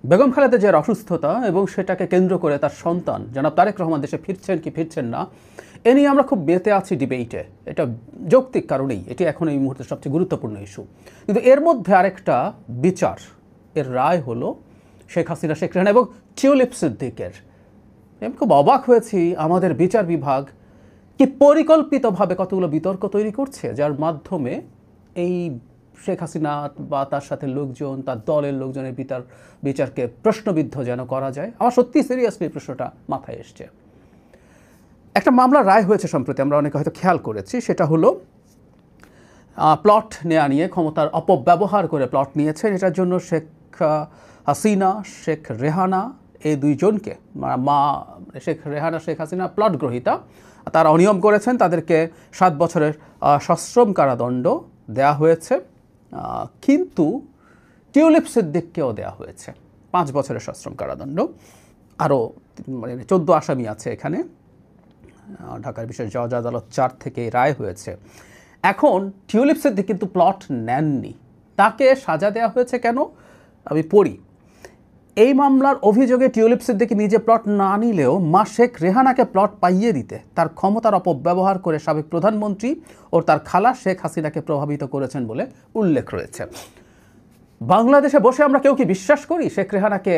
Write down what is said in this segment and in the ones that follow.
বেগম খালেদা জিয়ার অসুস্থতা এবং সেটাকে কেন্দ্র করে তার সন্তান জনাব তারেক রহমান দেশে ফিরছেন কি ফিরছেন না এ নিয়ে আমরা খুব বেঁতে আছি ডিবেটে। এটা যৌক্তিক কারণেই এটি এখন এই মুহূর্তে সবচেয়ে গুরুত্বপূর্ণ ইস্যু। কিন্তু এর মধ্যে আরেকটা বিচার, এর রায় হলো শেখ হাসিনা, শেখ রেহানা এবং টিউলিপ সিদ্দিকের। আমি খুব অবাক হয়েছি আমাদের বিচার বিভাগ কি পরিকল্পিতভাবে কতগুলো বিতর্ক তৈরি করছে, যার মাধ্যমে এই শেখ হাসিনা বা তার সাথে লোকজন, তার দলের লোকজনের বিচারকে প্রশ্নবিদ্ধ যেন করা যায়। আমার সত্যি সিরিয়াসলি প্রশ্নটা মাথায় এসছে। একটা মামলার রায় হয়েছে সম্প্রতি, আমরা অনেকে হয়তো খেয়াল করেছি, সেটা হলো প্লট নেওয়া নিয়ে, ক্ষমতার অপব্যবহার করে প্লট নিয়েছেন। এটার জন্য শেখ হাসিনা, শেখ রেহানা এই দুইজনকে, মা শেখ রেহানা, শেখ হাসিনা প্লট গ্রহীতা, তারা অনিয়ম করেছেন, তাদেরকে 7 বছরের সশ্রম কারাদণ্ড দেয়া হয়েছে। কিন্তু টিউলিপ সিদ্দিককেও দেওয়া হয়েছে 5 বছরের সশ্রম কারাদণ্ড। আরও 14 আসামি আছে এখানে। ঢাকার বিশেষ জজ আদালত 4 থেকে রায় হয়েছে। এখন টিউলিপ সিদ্দিক কিন্তু প্লট নেননি, তাকে সাজা দেওয়া হয়েছে কেন আমি পড়ি। এই মামলার অভিযোগে টিউলিপ সিদ্দিক নিজে প্লট না নিলেও মা শেখ রেহানাকে প্লট পাইয়ে দিতে তার ক্ষমতার অপব্যবহার করে সাবেক প্রধানমন্ত্রী ও তার খালা শেখ হাসিনাকে প্রভাবিত করেছেন বলে উল্লেখ রয়েছে। বাংলাদেশে বসে আমরা কেউ কি বিশ্বাস করি শেখ রেহানাকে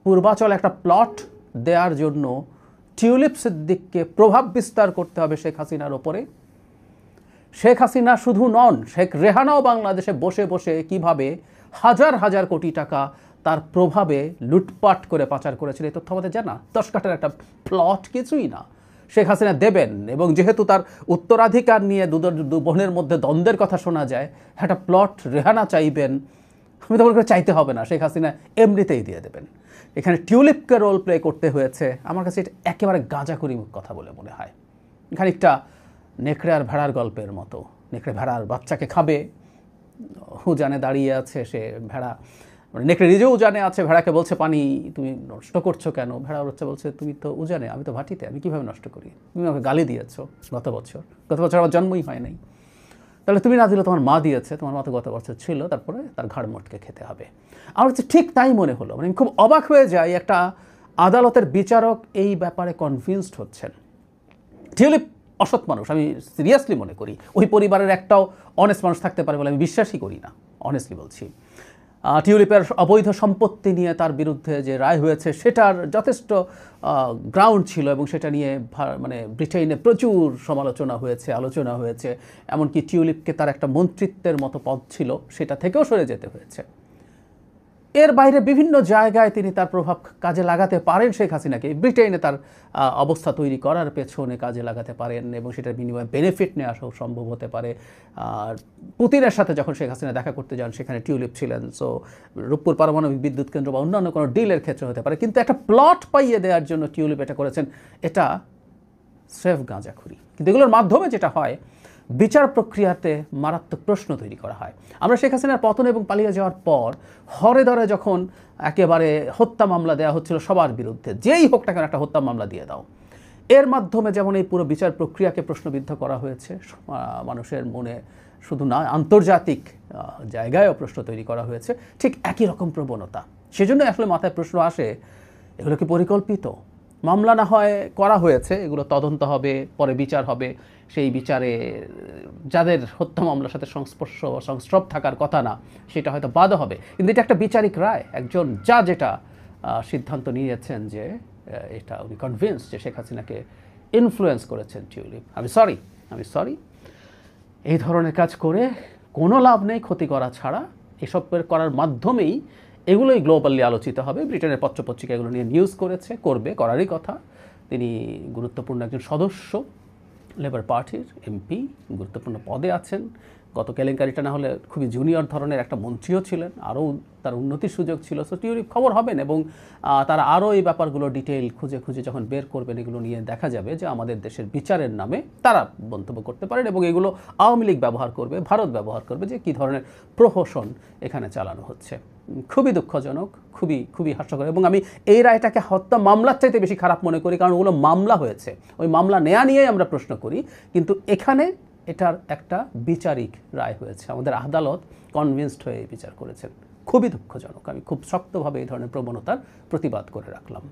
পূর্বাচলে একটা প্লট দেওয়ার জন্য টিউলিপ সিদ্দিককে প্রভাব বিস্তার করতে হবে শেখ হাসিনার ওপরে? শেখ হাসিনা শুধু নন, শেখ রেহানাও বাংলাদেশে বসে বসে কিভাবে হাজার হাজার কোটি টাকা তার প্রভাবে লুটপাট করে পাচার করেছিল, এই তথ্য আমাদের জানা। 10 কাঠার একটা প্লট কিছুই না, শেখ হাসিনা দেবেন। এবং যেহেতু তার উত্তরাধিকার নিয়ে দু বোনের মধ্যে দ্বন্দ্বের কথা শোনা যায়, একটা প্লট রেহানা চাইবেন, আমি তো করে চাইতে হবে না, শেখ হাসিনা এমনিতেই দিয়ে দেবেন। এখানে টিউলিপকে রোল প্লে করতে হয়েছে। আমার কাছে এটা একেবারে গাঁজাখুরি কথা বলে মনে হয়। খানিকটা নেকড়ে আর ভেড়ার গল্পের মতো। নেকড়ে ভেড়ার বাচ্চাকে খাবে, উজানে দাঁড়িয়ে আছে সে ভেড়া, নেকড়ে নিজেও উজানে আছে, ভেড়াকে বলছে পানি তুমি নষ্ট করছো কেন? ভেড়া বলছে তুমি তো উজানে, আমি তো ভাটিতে, আমি কীভাবে নষ্ট করি? তুমি আমাকে গালি দিয়েছো গত বছর আমার জন্মই হয় নাই, তাহলে তুমি না দিলে তোমার মা দিয়েছে, তোমার মা তো গত বছর ছিল, তারপরে তার ঘাড় মোটকে খেতে হবে। আমার কাছে ঠিক তাই মনে হলো। মানে খুব অবাক হয়ে যায়, একটা আদালতের বিচারক এই ব্যাপারে কনভিন্সড হচ্ছেন। টিউলিপ অসৎ মানুষ, আমি সিরিয়াসলি মনে করি। ওই পরিবারের একটাও অনেস্ট মানুষ থাকতে পারে বলে আমি বিশ্বাসই করি না, অনেস্টলি বলছি। টিউলিপের অবৈধ সম্পত্তি নিয়ে তার বিরুদ্ধে যে রায় হয়েছে সেটার যথেষ্ট গ্রাউন্ড ছিল এবং সেটা নিয়ে মানে ব্রিটেনে প্রচুর সমালোচনা হয়েছে, আলোচনা হয়েছে। এমনকি টিউলিপকে তার একটা মন্ত্রিত্বের মতো পদ ছিল, সেটা থেকেও সরে যেতে হয়েছে। এর বাইরে বিভিন্ন জায়গায় তিনি তার প্রভাব কাজে লাগাতে পারেন শেখ হাসিনাকে, ব্রিটেনে তার অবস্থা তৈরি করার পেছনে কাজে লাগাতে পারেন এবং সেটার বিনিময়ে বেনিফিট নিয়ে আসাও সম্ভব হতে পারে। আর পুতিনের সাথে যখন শেখ হাসিনা দেখা করতে যান সেখানে টিউলিপ ছিলেন। সো রূপপুর পারমাণবিক বিদ্যুৎ কেন্দ্র বা অন্যান্য কোনো ডিলের ক্ষেত্রে হতে পারে। কিন্তু একটা প্লট পাইয়ে দেওয়ার জন্য টিউলিপ এটা করেছেন, এটা স্রেফ গাঁজাখুরি। কিন্তু এগুলোর মাধ্যমে যেটা হয়, বিচার প্রক্রিয়াতে মারাত্মক প্রশ্ন তৈরি করা হয়। আমরা শেখ হাসিনার পতন এবং পালিয়ে যাওয়ার পর হরে ধরে যখন একেবারে হত্যা মামলা দেওয়া হচ্ছিল সবার বিরুদ্ধে, যেই হোক না কেন একটা হত্যা মামলা দিয়ে দাও, এর মাধ্যমে যেমন এই পুরো বিচার প্রক্রিয়াকে প্রশ্নবিদ্ধ করা হয়েছে, মানুষের মনে শুধু না আন্তর্জাতিক জায়গায়ও প্রশ্ন তৈরি করা হয়েছে, ঠিক একই রকম প্রবণতা। সেজন্য আসলে মাথায় প্রশ্ন আসে, এগুলো কি পরিকল্পিত? মামলা না হয় করা হয়েছে, এগুলো তদন্ত হবে, পরে বিচার হবে। সেই বিচারে যাদের হত্যা মামলার সাথে সংস্রব থাকার কথা না, সেটা হয়তো বাদ হবে। কিন্তু এটা একটা বিচারিক রায়, একজন জাজ এটা সিদ্ধান্ত নিয়েছেন যে এটা উনি কনভিন্স যে শেখ হাসিনাকে ইনফ্লুয়েন্স করেছেন টিউলিপ। আমি সরি, এই ধরনের কাজ করে কোনো লাভ নেই, ক্ষতি করা ছাড়া। এসব করার মাধ্যমেই এগুলোই গ্লোবালি আলোচিত হবে। ব্রিটেনের পত্রপত্রিকা এগুলো নিয়ে নিউজ করবে, করারই কথা। তিনি গুরুত্বপূর্ণ একজন সদস্য, লেবার পার্টির এমপি, গুরুত্বপূর্ণ পদে আছেন। গত কেলেঙ্কারিটা না হলে খুবই জুনিয়র ধরনের একটা মন্ত্রীও ছিলেন, আরও তার উন্নতির সুযোগ ছিল। সো টিউলিপ খবর হবেন এবং তারা আরও এই ব্যাপারগুলো ডিটেইল খুঁজে যখন বের করবেন, এগুলো নিয়ে দেখা যাবে যে আমাদের দেশের বিচারের নামে তারা মন্তব্য করতে পারেন এবং এগুলো আওয়ামী লীগ ব্যবহার করবে, ভারত ব্যবহার করবে, যে কী ধরনের প্রহসন এখানে চালানো হচ্ছে। খুবই দুঃখজনক, খুবই হাস্যকর। এবং আমি এই রায়টাকে হত্যা মামলার চাইতে বেশি খারাপ মনে করি, কারণ ওগুলো মামলা হয়েছে, ওই মামলা নেয়া নিয়েই আমরা প্রশ্ন করি। কিন্তু এখানে এটার একটা বিচারিক রায় হয়েছে, আমাদের আদালত কনভিন্সড হয়ে বিচার করেছেন। খুবই দুঃখজনক। আমি খুব শক্তভাবে এই ধরনের প্রবণতার প্রতিবাদ করে রাখলাম।